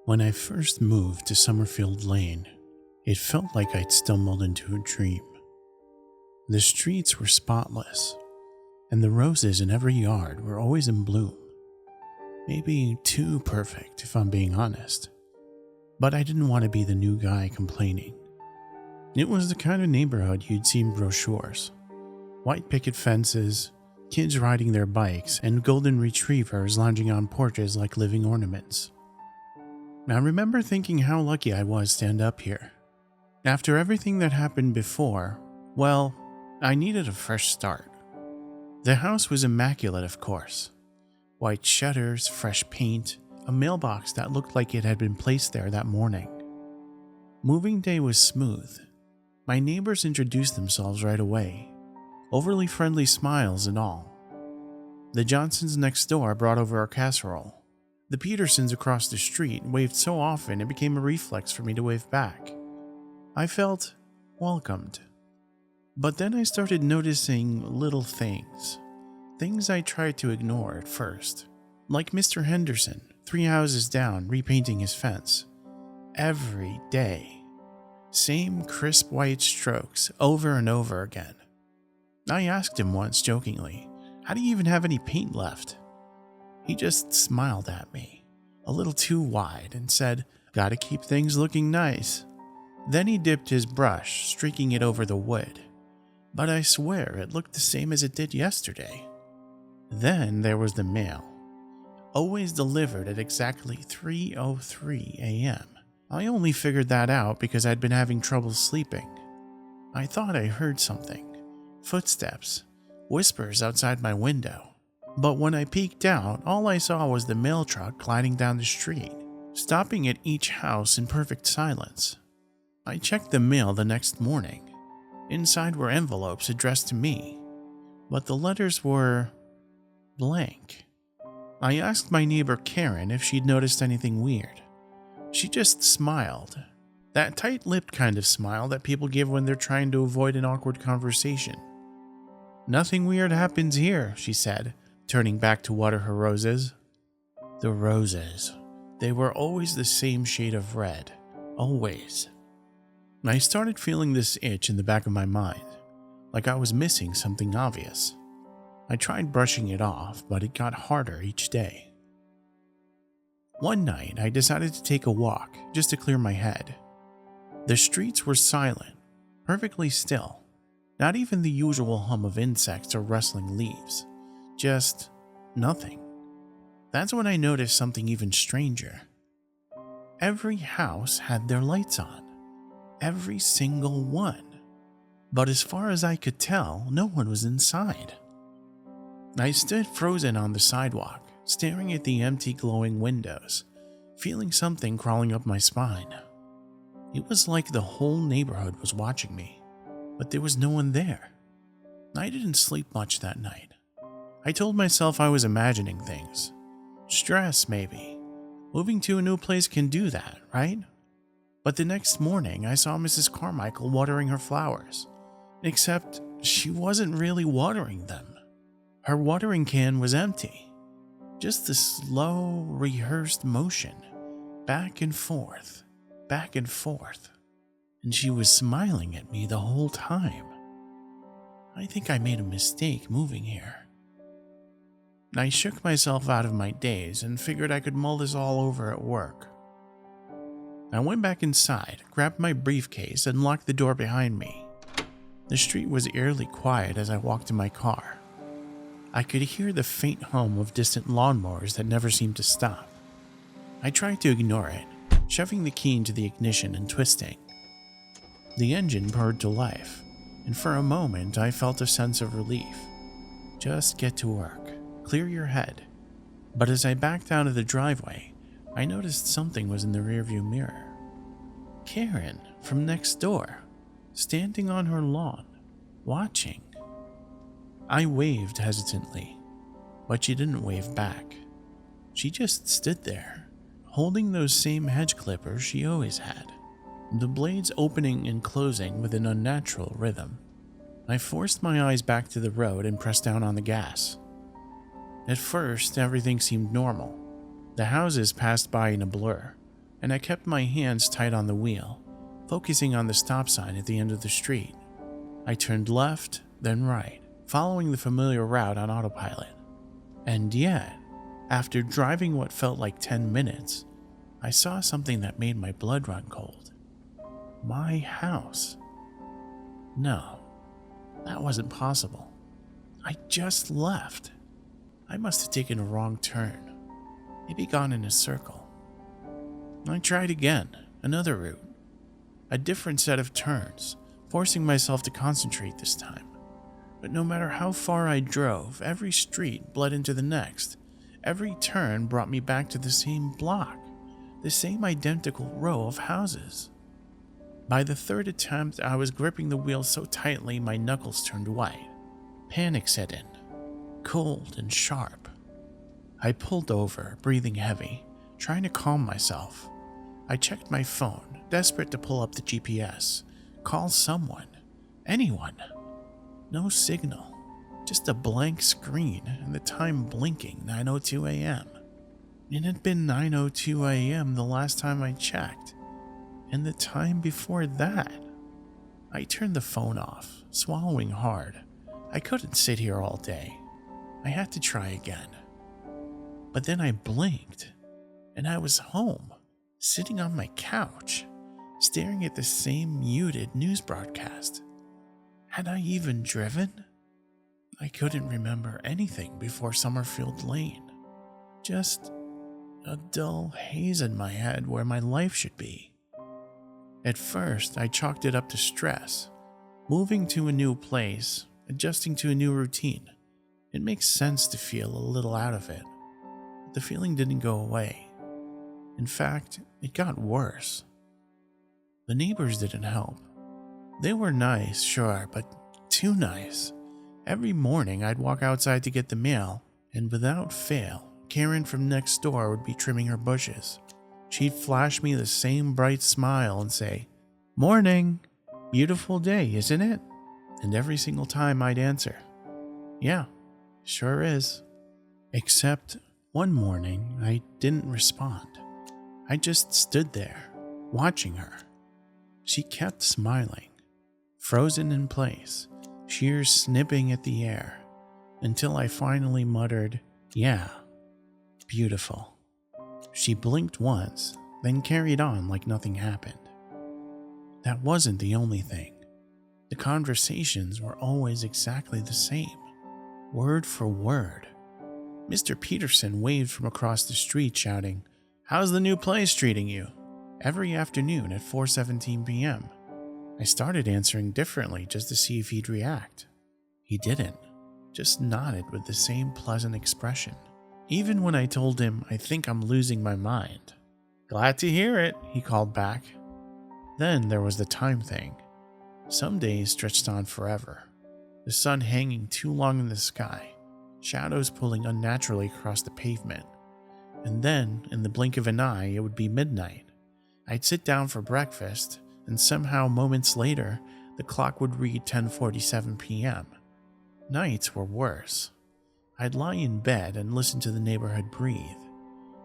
When I first moved to Summerfield Lane, it felt like I'd stumbled into a dream. The streets were spotless, and the roses in every yard were always in bloom. Maybe too perfect, if I'm being honest. But I didn't want to be the new guy complaining. It was the kind of neighborhood you'd see in brochures. White picket fences, kids riding their bikes, and golden retrievers lounging on porches like living ornaments. I remember thinking how lucky I was to end up here. After everything that happened before, well, I needed a fresh start. The house was immaculate, of course. White shutters, fresh paint, a mailbox that looked like it had been placed there that morning. Moving day was smooth. My neighbors introduced themselves right away, overly friendly smiles and all. The Johnsons next door brought over a casserole. The Petersons across the street waved so often it became a reflex for me to wave back. I felt welcomed. But then I started noticing little things. Things I tried to ignore at first. Like Mr. Henderson, 3 houses down, repainting his fence. Every day. Same crisp white strokes over and over again. I asked him once jokingly, "How do you even have any paint left?" He just smiled at me, a little too wide, and said, "Gotta keep things looking nice." Then he dipped his brush, streaking it over the wood. But I swear it looked the same as it did yesterday. Then there was the mail. Always delivered at exactly 3:03 a.m. I only figured that out because I'd been having trouble sleeping. I thought I heard something. Footsteps, whispers outside my window. But when I peeked out, all I saw was the mail truck gliding down the street, stopping at each house in perfect silence. I checked the mail the next morning. Inside were envelopes addressed to me, but the letters were blank. I asked my neighbor Karen if she'd noticed anything weird. She just smiled. That tight-lipped kind of smile that people give when they're trying to avoid an awkward conversation. "Nothing weird happens here," she said, turning back to water her roses. The roses. They were always the same shade of red. Always. I started feeling this itch in the back of my mind, like I was missing something obvious. I tried brushing it off, but it got harder each day. One night, I decided to take a walk, just to clear my head. The streets were silent, perfectly still. Not even the usual hum of insects or rustling leaves. Just nothing. That's when I noticed something even stranger. Every house had their lights on. Every single one. But as far as I could tell, no one was inside. I stood frozen on the sidewalk, staring at the empty glowing windows, feeling something crawling up my spine. It was like the whole neighborhood was watching me, but there was no one there. I didn't sleep much that night. I told myself I was imagining things. Stress, maybe. Moving to a new place can do that, right? But the next morning, I saw Mrs. Carmichael watering her flowers. Except she wasn't really watering them. Her watering can was empty. Just the slow, rehearsed motion. Back and forth, back and forth. And she was smiling at me the whole time. I think I made a mistake moving here. I shook myself out of my daze and figured I could mull this all over at work. I went back inside, grabbed my briefcase, and locked the door behind me. The street was eerily quiet as I walked to my car. I could hear the faint hum of distant lawnmowers that never seemed to stop. I tried to ignore it, shoving the key into the ignition and twisting. The engine purred to life, and for a moment I felt a sense of relief. Just get to work. Clear your head. But as I backed out of the driveway, I noticed something was in the rearview mirror. Karen, from next door, standing on her lawn, watching. I waved hesitantly, but she didn't wave back. She just stood there, holding those same hedge clippers she always had, the blades opening and closing with an unnatural rhythm. I forced my eyes back to the road and pressed down on the gas. At first, everything seemed normal. The houses passed by in a blur. and I kept my hands tight on the wheel, focusing on the stop sign at the end of the street. I turned left, then right, following the familiar route on autopilot. And yet, after driving what felt like 10 minutes, I saw something that made my blood run cold. My house. No, that wasn't possible. I just left. I must have taken a wrong turn, maybe gone in a circle. I tried again, another route, a different set of turns, forcing myself to concentrate this time. But no matter how far I drove, every street bled into the next. Every turn brought me back to the same block, the same identical row of houses. By the third attempt, I was gripping the wheel so tightly my knuckles turned white. Panic set in, cold and sharp. I pulled over, breathing heavy, trying to calm myself. I checked my phone, desperate to pull up the GPS, call someone, anyone. No signal, just a blank screen and the time blinking, 9:02 a.m. It had been 9:02 a.m. the last time I checked, and the time before that. I turned the phone off, swallowing hard. I couldn't sit here all day. I had to try again. But then I blinked, and I was home, sitting on my couch, staring at the same muted news broadcast. Had I even driven? I couldn't remember anything before Summerfield Lane. Just a dull haze in my head where my life should be. At first, I chalked it up to stress. Moving to a new place, adjusting to a new routine. It makes sense to feel a little out of it. But the feeling didn't go away. In fact, it got worse. The neighbors didn't help. They were nice, sure, but too nice. Every morning I'd walk outside to get the mail, and without fail, Karen from next door would be trimming her bushes. She'd flash me the same bright smile and say, "Morning! Beautiful day, isn't it?" And every single time I'd answer, "Yeah, sure is." Except one morning I didn't respond. I just stood there, watching her. She kept smiling, frozen in place, shears snipping at the air, until I finally muttered, "Yeah, beautiful." She blinked once, then carried on like nothing happened. That wasn't the only thing. The conversations were always exactly the same, word for word. Mr. Peterson waved from across the street shouting, "How's the new place treating you?" every afternoon at 4:17 p.m. I started answering differently just to see if he'd react. He didn't, just nodded with the same pleasant expression. Even when I told him I think I'm losing my mind. "Glad to hear it," he called back. Then there was the time thing. Some days stretched on forever, the sun hanging too long in the sky, shadows pulling unnaturally across the pavement. And then, in the blink of an eye, it would be midnight. I'd sit down for breakfast, and somehow moments later, the clock would read 10:47 p.m. Nights were worse. I'd lie in bed and listen to the neighborhood breathe.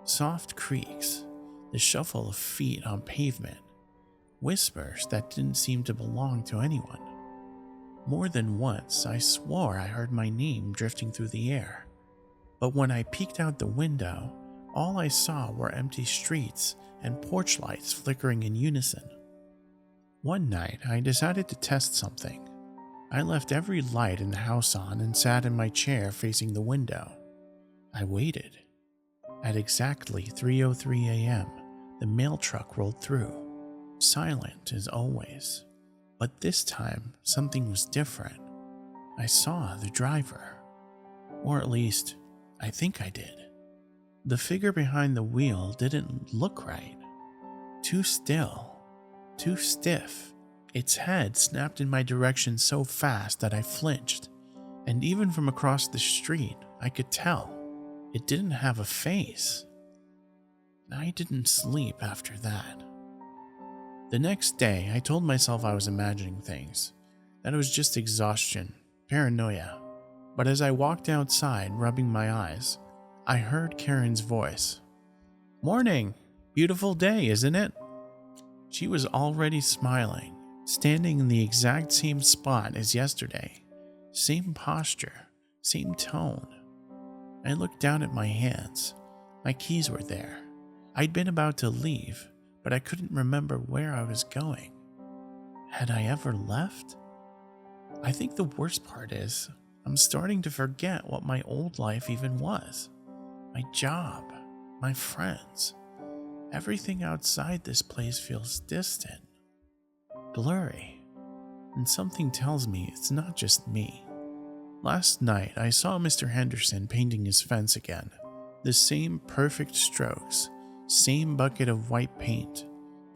Soft creaks, the shuffle of feet on pavement, whispers that didn't seem to belong to anyone. More than once, I swore I heard my name drifting through the air. But when I peeked out the window, all I saw were empty streets and porch lights flickering in unison. One night, I decided to test something. I left every light in the house on and sat in my chair facing the window. I waited. At exactly 3:03 a.m., the mail truck rolled through, silent as always. But this time, something was different. I saw the driver. Or at least, I think I did. The figure behind the wheel didn't look right. Too still, too stiff. Its head snapped in my direction so fast that I flinched, and even from across the street, I could tell it didn't have a face. I didn't sleep after that. The next day, I told myself I was imagining things, that it was just exhaustion, paranoia. But as I walked outside, rubbing my eyes, I heard Karen's voice. "Morning. Beautiful day, isn't it? She was already smiling, standing in the exact same spot as yesterday. Same posture, same tone. I looked down at my hands. My keys were there. I'd been about to leave, but I couldn't remember where I was going. Had I ever left? I think the worst part is, I'm starting to forget what my old life even was. My job, my friends. Everything outside this place feels distant, blurry, and something tells me it's not just me. Last night, I saw Mr. Henderson painting his fence again. The same perfect strokes, same bucket of white paint,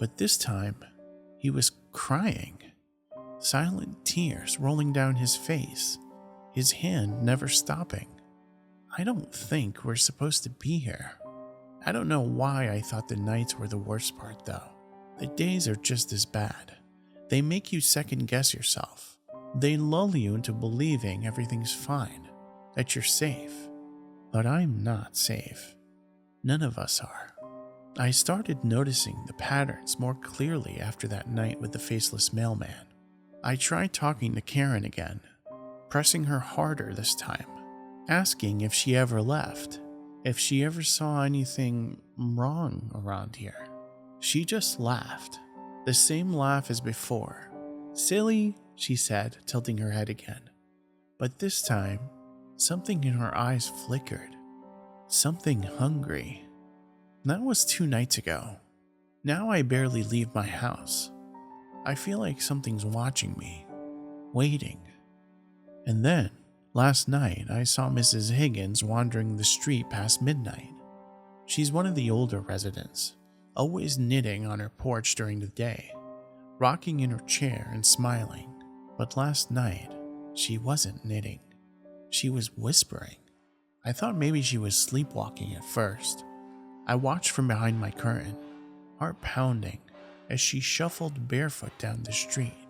but this time, he was crying. Silent tears rolling down his face, his hand never stopping. I don't think we're supposed to be here. I don't know why I thought the nights were the worst part though. The days are just as bad. They make you second guess yourself. They lull you into believing everything's fine, that you're safe. But I'm not safe. None of us are. I started noticing the patterns more clearly after that night with the faceless mailman. I tried talking to Karen again, pressing her harder this time, asking if she ever left, if she ever saw anything wrong around here. She just laughed, the same laugh as before. Silly, she said, tilting her head again. But this time, something in her eyes flickered. Something hungry. That was 2 nights ago. Now I barely leave my house. I feel like something's watching me, waiting. And then, last night, I saw Mrs. Higgins wandering the street past midnight. She's one of the older residents, always knitting on her porch during the day, rocking in her chair and smiling. But last night, she wasn't knitting. She was whispering. I thought maybe she was sleepwalking at first. I watched from behind my curtain, heart pounding, as she shuffled barefoot down the street,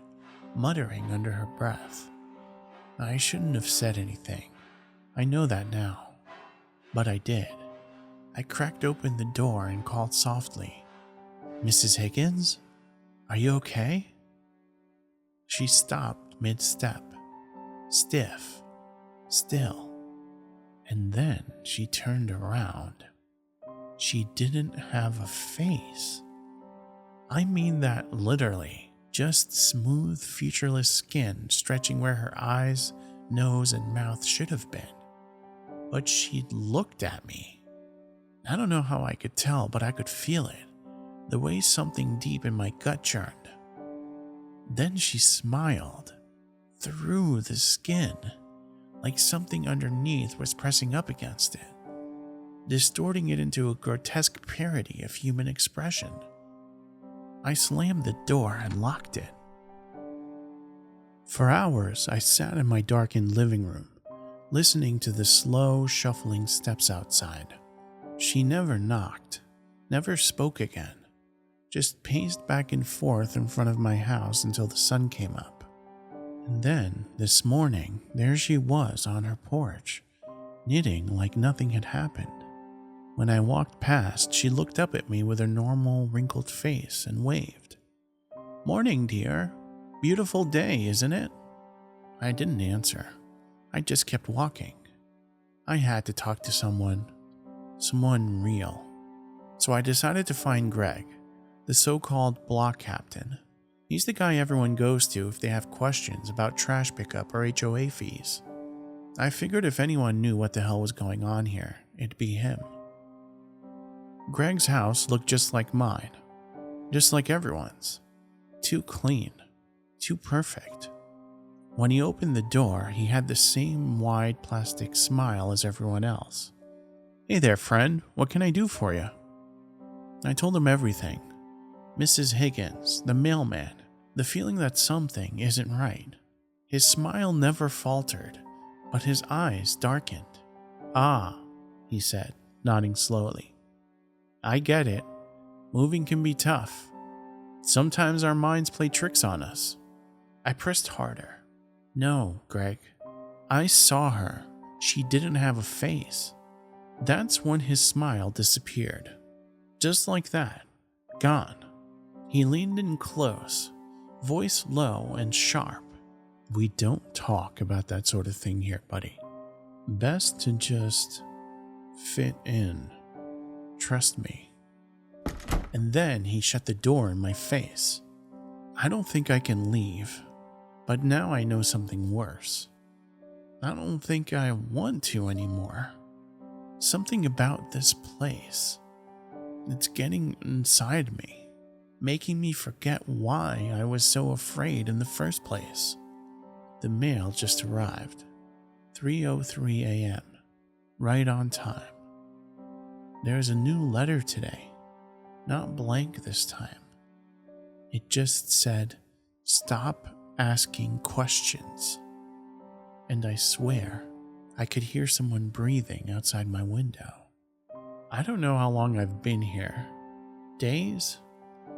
muttering under her breath. I shouldn't have said anything. I know that now. But I did. I cracked open the door and called softly, "Mrs. Higgins? Are you okay?" She stopped mid-step, stiff, still, and then she turned around. She didn't have a face. I mean that literally, just smooth, featureless skin stretching where her eyes, nose, and mouth should have been. But she looked at me. I don't know how I could tell, but I could feel it, the way something deep in my gut churned. Then she smiled, through the skin, like something underneath was pressing up against it, distorting it into a grotesque parody of human expression. I slammed the door and locked it. For hours, I sat in my darkened living room, listening to the slow, shuffling steps outside. She never knocked, never spoke again, just paced back and forth in front of my house until the sun came up. And then, this morning, there she was on her porch, knitting like nothing had happened. When I walked past, she looked up at me with her normal, wrinkled face and waved. "Morning, dear. Beautiful day, isn't it?" I didn't answer. I just kept walking. I had to talk to someone real. So I decided to find Greg, the so-called block captain. He's the guy everyone goes to if they have questions about trash pickup or HOA fees. I figured if anyone knew what the hell was going on here, it'd be him. Greg's house looked just like mine, just like everyone's. Too clean, too perfect. When he opened the door, he had the same wide plastic smile as everyone else. "Hey there, friend, what can I do for you?" I told him everything. Mrs. Higgins, the mailman, the feeling that something isn't right. His smile never faltered, but his eyes darkened. "Ah," he said, nodding slowly. "I get it. Moving can be tough. Sometimes our minds play tricks on us." I pressed harder. "No, Greg. I saw her. She didn't have a face." That's when his smile disappeared. Just like that. Gone. He leaned in close, voice low and sharp. We don't talk about that sort of thing here, buddy. Best to just fit in. Trust me. And then he shut the door in my face. I don't think I can leave, but now I know something worse. I don't think I want to anymore. Something about this place. It's getting inside me, making me forget why I was so afraid in the first place. The mail just arrived. 3:03 a.m. Right on time. There's a new letter today. Not blank this time. It just said, "Stop asking questions." And I swear, I could hear someone breathing outside my window. I don't know how long I've been here. Days?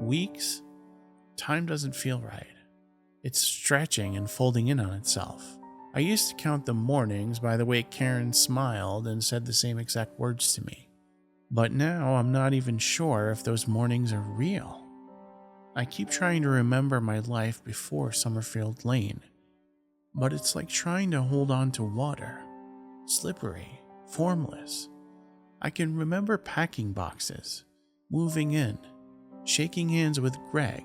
Weeks? Time doesn't feel right. It's stretching and folding in on itself. I used to count the mornings by the way Karen smiled and said the same exact words to me. But now I'm not even sure if those mornings are real. I keep trying to remember my life before Summerfield Lane, but it's like trying to hold on to water. Slippery, formless. I can remember packing boxes, moving in, shaking hands with Greg,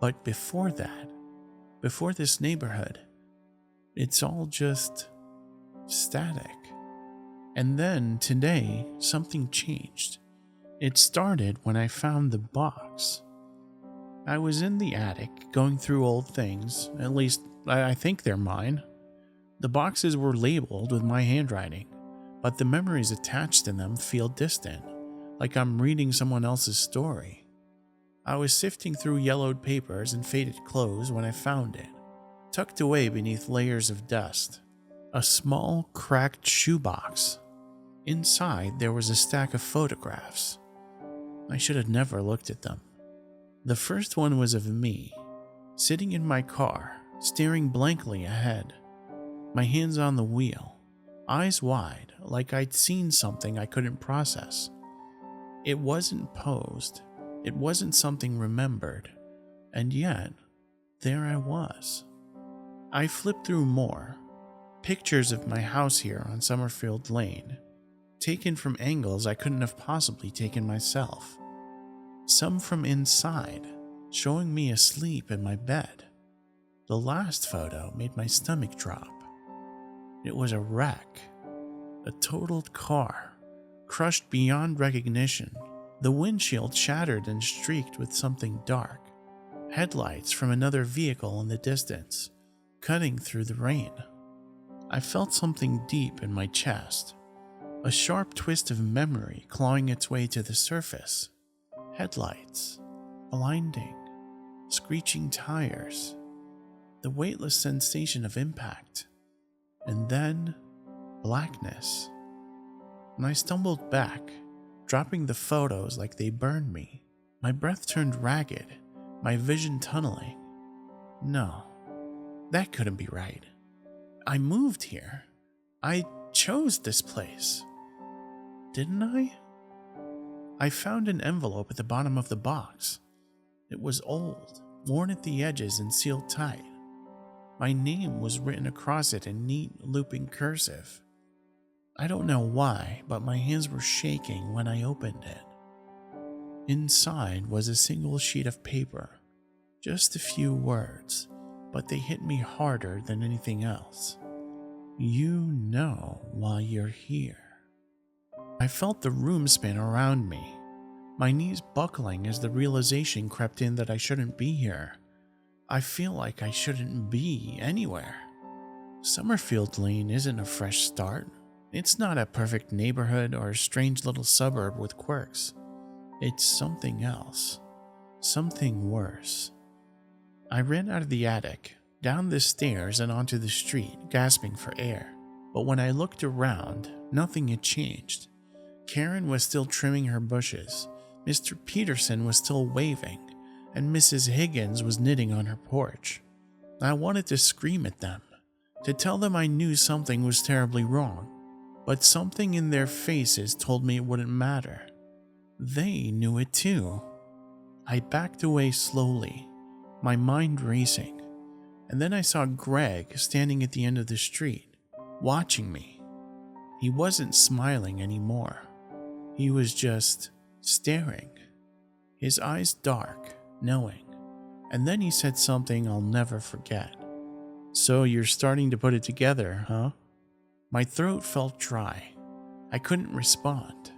but before that, before this neighborhood, it's all just static. And then today, something changed. It started when I found the box. I was in the attic going through old things, at least I think they're mine. The boxes were labeled with my handwriting, but the memories attached to them feel distant, like I'm reading someone else's story. I was sifting through yellowed papers and faded clothes when I found it, tucked away beneath layers of dust. A small, cracked shoebox. Inside, there was a stack of photographs. I should have never looked at them. The first one was of me, sitting in my car, staring blankly ahead, my hands on the wheel, eyes wide, like I'd seen something I couldn't process. It wasn't posed, it wasn't something remembered, and yet, there I was. I flipped through more, pictures of my house here on Summerfield Lane, taken from angles I couldn't have possibly taken myself. Some from inside, showing me asleep in my bed. The last photo made my stomach drop. It was a wreck. A totaled car, crushed beyond recognition, the windshield shattered and streaked with something dark. Headlights from another vehicle in the distance, cutting through the rain. I felt something deep in my chest, a sharp twist of memory clawing its way to the surface. Headlights, blinding, screeching tires, the weightless sensation of impact, and then blackness. And I stumbled back, dropping the photos like they burned me. My breath turned ragged, my vision tunneling. No, that couldn't be right. I moved here. I chose this place. Didn't I? I found an envelope at the bottom of the box. It was old, worn at the edges and sealed tight. My name was written across it in neat, looping cursive. I don't know why, but my hands were shaking when I opened it. Inside was a single sheet of paper, just a few words, but they hit me harder than anything else. You know why you're here. I felt the room spin around me, my knees buckling as the realization crept in that I shouldn't be here. I feel like I shouldn't be anywhere. Summerfield Lane isn't a fresh start. It's not a perfect neighborhood or a strange little suburb with quirks. It's something else. Something worse. I ran out of the attic, down the stairs and onto the street, gasping for air. But when I looked around, nothing had changed. Karen was still trimming her bushes, Mr. Peterson was still waving, and Mrs. Higgins was knitting on her porch. I wanted to scream at them, to tell them I knew something was terribly wrong, but something in their faces told me it wouldn't matter. They knew it too. I backed away slowly, my mind racing, and then I saw Greg standing at the end of the street, watching me. He wasn't smiling anymore. He was just staring, his eyes dark, knowing. And then he said something I'll never forget. "So you're starting to put it together, huh?" My throat felt dry. I couldn't respond.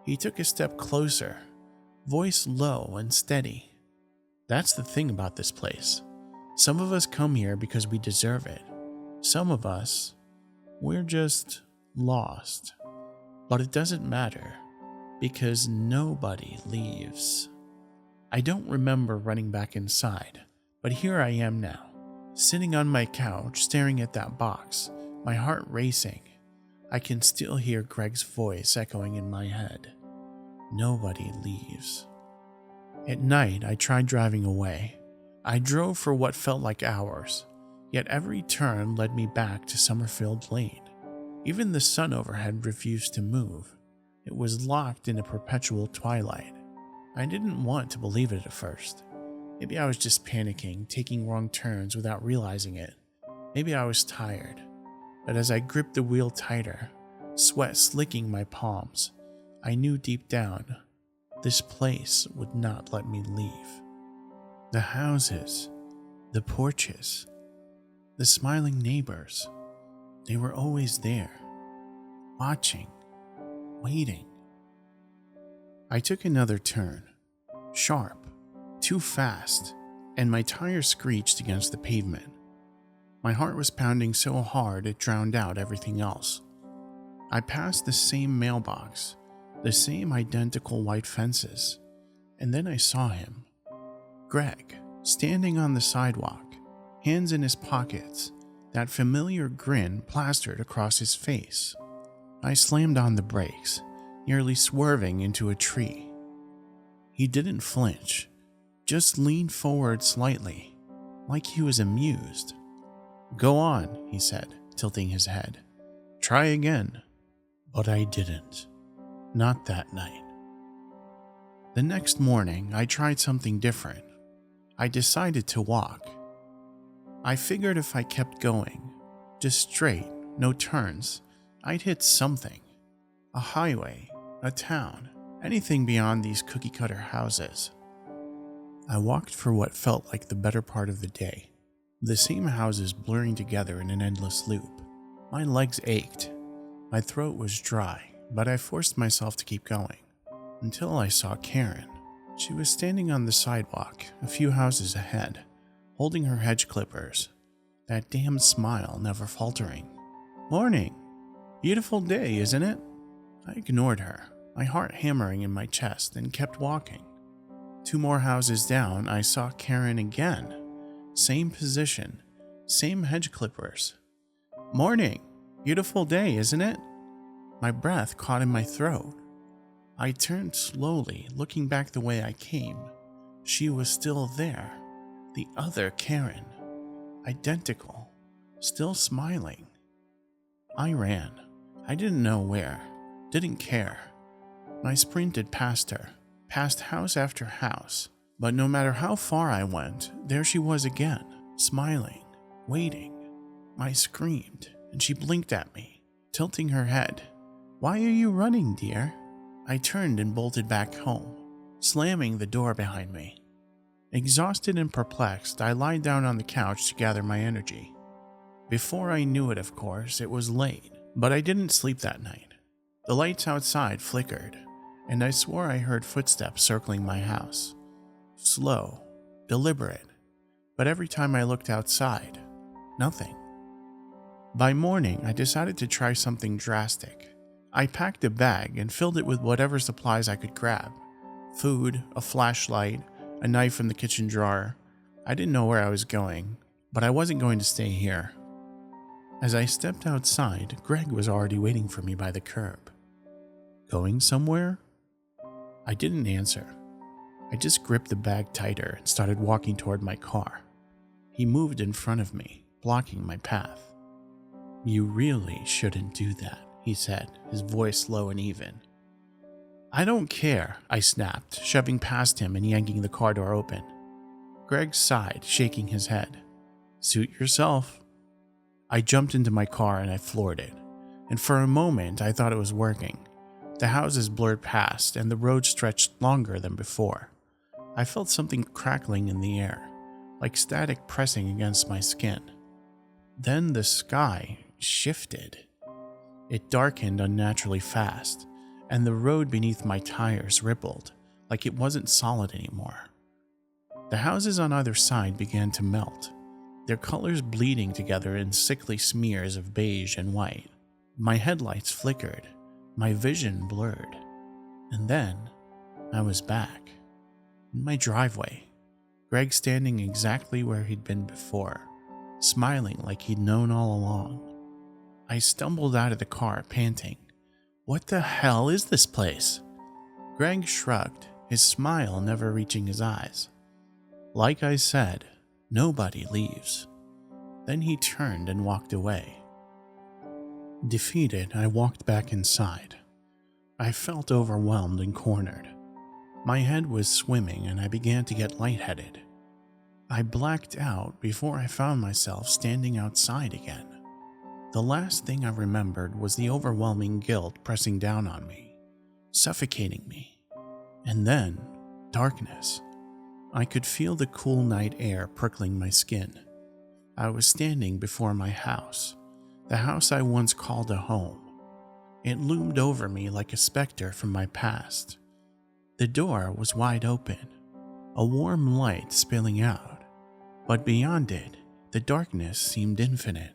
He took a step closer, voice low and steady. "That's the thing about this place. Some of us come here because we deserve it. Some of us, we're just lost. But it doesn't matter, because nobody leaves." I don't remember running back inside, but here I am now, sitting on my couch staring at that box, my heart racing. I can still hear Greg's voice echoing in my head. Nobody leaves. At night, I tried driving away. I drove for what felt like hours, yet every turn led me back to Summerfield Lane. Even the sun overhead refused to move. It was locked in a perpetual twilight. I didn't want to believe it at first. Maybe I was just panicking, taking wrong turns without realizing it. Maybe I was tired. But as I gripped the wheel tighter, sweat slicking my palms, I knew deep down, this place would not let me leave. The houses, the porches, the smiling neighbors, they were always there, watching, waiting. I took another turn, sharp, too fast, and my tire screeched against the pavement. My heart was pounding so hard it drowned out everything else. I passed the same mailbox, the same identical white fences, and then I saw him. Greg, standing on the sidewalk, hands in his pockets, that familiar grin plastered across his face. I slammed on the brakes, nearly swerving into a tree. He didn't flinch, just leaned forward slightly, like he was amused. "Go on," he said, tilting his head. "Try again." But I didn't. Not that night. The next morning, I tried something different. I decided to walk. I figured if I kept going, just straight, no turns, I'd hit something. A highway, a town, anything beyond these cookie-cutter houses. I walked for what felt like the better part of the day, the same houses blurring together in an endless loop. My legs ached. My throat was dry, but I forced myself to keep going, until I saw Karen. She was standing on the sidewalk, a few houses ahead, holding her hedge clippers, that damn smile never faltering. "Morning. Beautiful day, isn't it?" I ignored her, my heart hammering in my chest, and kept walking. 2 more houses down, I saw Karen again. Same position, same hedge clippers. "Morning. Beautiful day, isn't it?" My breath caught in my throat. I turned slowly, looking back the way I came. She was still there. The other Karen. Identical. Still smiling. I ran. I didn't know where. Didn't care. I sprinted past her, past house after house. But no matter how far I went, there she was again, smiling, waiting. I screamed, and she blinked at me, tilting her head. "Why are you running, dear?" I turned and bolted back home, slamming the door behind me. Exhausted and perplexed, I lied down on the couch to gather my energy. Before I knew it, of course, it was late, but I didn't sleep that night. The lights outside flickered, and I swore I heard footsteps circling my house. Slow, deliberate, but every time I looked outside, nothing. By morning, I decided to try something drastic. I packed a bag and filled it with whatever supplies I could grab. Food, a flashlight, a knife from the kitchen drawer. I didn't know where I was going, but I wasn't going to stay here. As I stepped outside, Greg was already waiting for me by the curb. "Going somewhere?" I didn't answer. I just gripped the bag tighter and started walking toward my car. He moved in front of me, blocking my path. "You really shouldn't do that," he said, his voice low and even. "I don't care," I snapped, shoving past him and yanking the car door open. Greg sighed, shaking his head. "Suit yourself." I jumped into my car and I floored it, and for a moment I thought it was working. The houses blurred past and the road stretched longer than before. I felt something crackling in the air, like static pressing against my skin. Then the sky shifted. It darkened unnaturally fast, and the road beneath my tires rippled, like it wasn't solid anymore. The houses on either side began to melt, their colors bleeding together in sickly smears of beige and white. My headlights flickered, my vision blurred, and then I was back, in my driveway, Greg standing exactly where he'd been before, smiling like he'd known all along. I stumbled out of the car, panting. "What the hell is this place?" Greg shrugged, his smile never reaching his eyes. "Like I said, nobody leaves." Then he turned and walked away. Defeated, I walked back inside. I felt overwhelmed and cornered. My head was swimming and I began to get lightheaded. I blacked out before I found myself standing outside again. The last thing I remembered was the overwhelming guilt pressing down on me, suffocating me. And then, darkness. I could feel the cool night air prickling my skin. I was standing before my house, the house I once called a home. It loomed over me like a specter from my past. The door was wide open, a warm light spilling out, but beyond it, the darkness seemed infinite.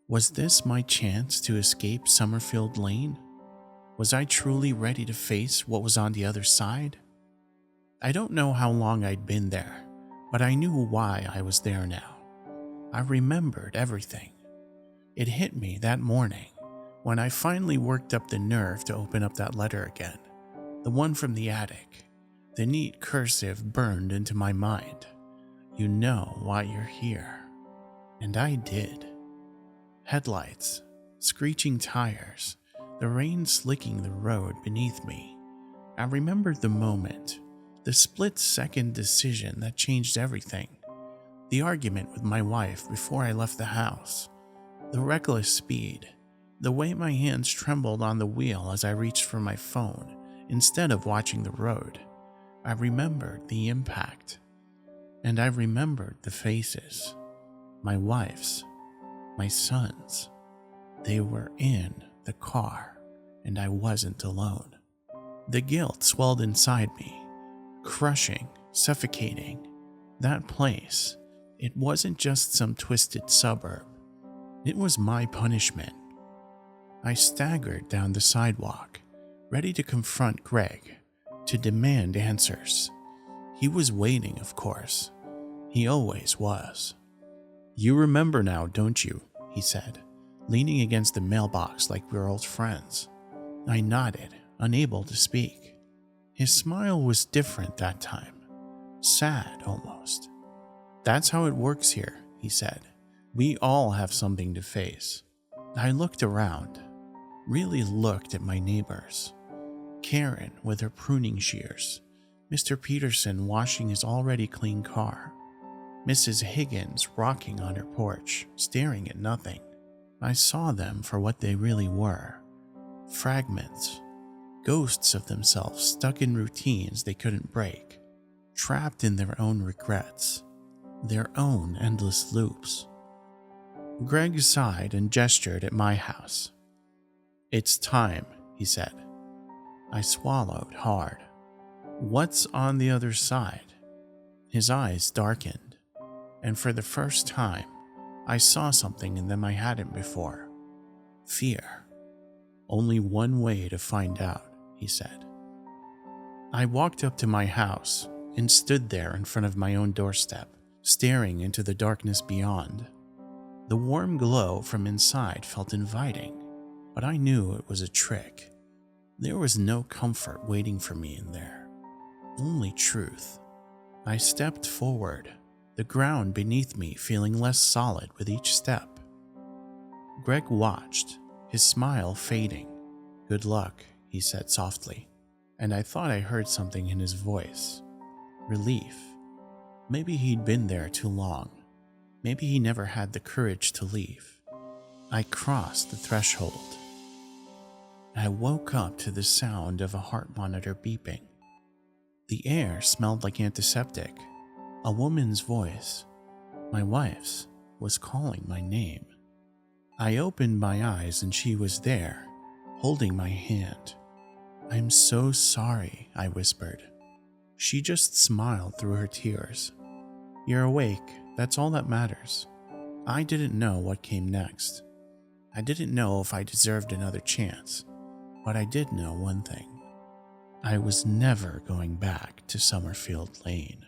Was this my chance to escape Summerfield Lane? Was I truly ready to face what was on the other side? I don't know how long I'd been there, but I knew why I was there now. I remembered everything. It hit me that morning when I finally worked up the nerve to open up that letter again, the one from the attic. The neat cursive burned into my mind. "You know why you're here." And I did. Headlights, screeching tires, the rain slicking the road beneath me. I remembered the moment, the split-second decision that changed everything. The argument with my wife before I left the house, the reckless speed, the way my hands trembled on the wheel as I reached for my phone instead of watching the road. I remembered the impact, and I remembered the faces, my wife's, my son's. They were in the car, and I wasn't alone. The guilt swelled inside me, crushing, suffocating. That place, it wasn't just some twisted suburb. It was my punishment. I staggered down the sidewalk, ready to confront Greg, to demand answers. He was waiting, of course. He always was. "You remember now, don't you?" he said, leaning against the mailbox like we were old friends. I nodded, unable to speak. His smile was different that time, sad almost. "That's how it works here," he said. "We all have something to face." I looked around, really looked at my neighbors. Karen with her pruning shears, Mr. Peterson washing his already clean car, Mrs. Higgins rocking on her porch, staring at nothing. I saw them for what they really were, fragments, ghosts of themselves stuck in routines they couldn't break, trapped in their own regrets, their own endless loops. Greg sighed and gestured at my house. "It's time," he said. I swallowed hard. "What's on the other side?" His eyes darkened, and for the first time, I saw something in them I hadn't before. Fear. "Only one way to find out," he said. I walked up to my house and stood there in front of my own doorstep, staring into the darkness beyond. The warm glow from inside felt inviting, but I knew it was a trick. There was no comfort waiting for me in there, only truth. I stepped forward, the ground beneath me feeling less solid with each step. Greg watched, his smile fading. "Good luck," he said softly. and I thought I heard something in his voice. Relief. Maybe he'd been there too long. Maybe he never had the courage to leave. I crossed the threshold. I woke up to the sound of a heart monitor beeping. The air smelled like antiseptic. A woman's voice, my wife's, was calling my name. I opened my eyes and she was there, holding my hand. "I'm so sorry," I whispered. She just smiled through her tears. "You're awake, that's all that matters." I didn't know what came next. I didn't know if I deserved another chance, but I did know one thing. I was never going back to Summerfield Lane.